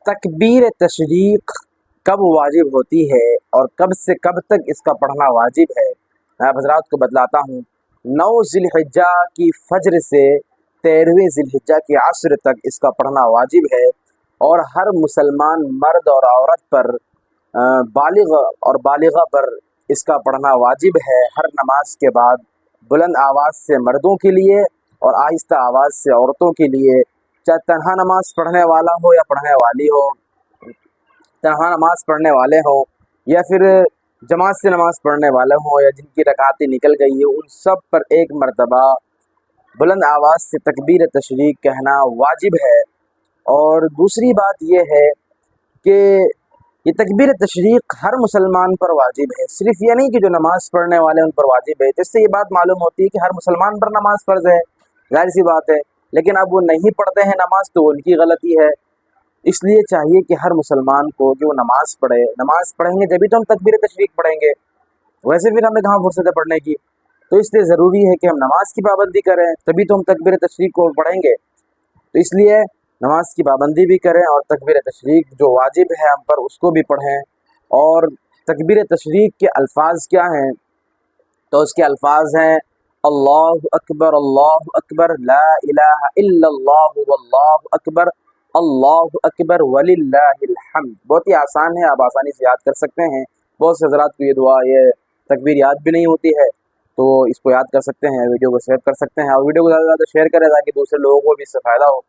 तकबीर तशरीक कब वाजिब होती है और कब से कब तक इसका पढ़ना वाजिब है, मैं आप हज़रात को बतलाता हूँ। 9 ज़िलहिज्जा की फज्र से 13वें ज़िलहिज्जा की असर तक इसका पढ़ना वाजिब है और हर मुसलमान मर्द और औरत पर बालिग और बालिगा पर इसका पढ़ना वाजिब है। हर नमाज के बाद बुलंद आवाज़ से मर्दों के लिए और आहिस्ता आवाज़ से औरतों के लिए, चाहे तन्हा नमाज पढ़ने वाला हो या पढ़ने वाली हो, तन्हा नमाज पढ़ने वाले हों या फिर जमात से नमाज पढ़ने वाले हों या जिनकी रकातें निकल गई है, उन सब पर एक मरतबा बुलंद आवाज़ से तकबीर तशरीक कहना वाजिब है। और दूसरी बात यह है कि ये तकबीर तशरीक हर मुसलमान पर वाजिब है, सिर्फ ये नहीं कि जो नमाज़ पढ़ने वाले उन पर वाजिब है। तो इससे ये बात मालूम होती है कि हर मुसलमान पर नमाज फ़र्ज़ है, ज़ाहिर सी बात है, लेकिन अब वो नहीं पढ़ते हैं नमाज तो उनकी गलती है। इसलिए चाहिए कि हर मुसलमान को जो नमाज़ पढ़े, नमाज़ पढ़ेंगे जभी तो हम तकबीर तशरीक पढ़ेंगे, वैसे फिर हमें कहाँ फुर्सत है पढ़ने की। तो इसलिए ज़रूरी है कि हम नमाज की पाबंदी करें, तभी तो हम तकबीर तशरीक को पढ़ेंगे। तो इसलिए नमाज की पाबंदी भी करें और तकबीर तशरीक जो वाजिब है हम पर उसको भी पढ़ें। और तकबीर तशरीक के अल्फाज क्या हैं, तो उसके अल्फाज हैं अल्लाहु अकबर, ला इलाहा इल्लल्लाहु वल्लाहु अकबर वलिल्लाहिल हम्द। बहुत ही आसान है, आप आसानी से याद कर सकते हैं। बहुत से हज़रात को ये दुआ, ये तकबीर याद भी नहीं होती है, तो इसको याद कर सकते हैं। वीडियो को शेयर कर सकते हैं और वीडियो को ज़्यादा से ज़्यादा शेयर करें ताकि दूसरे लोगों को भी इससे फ़ायदा हो।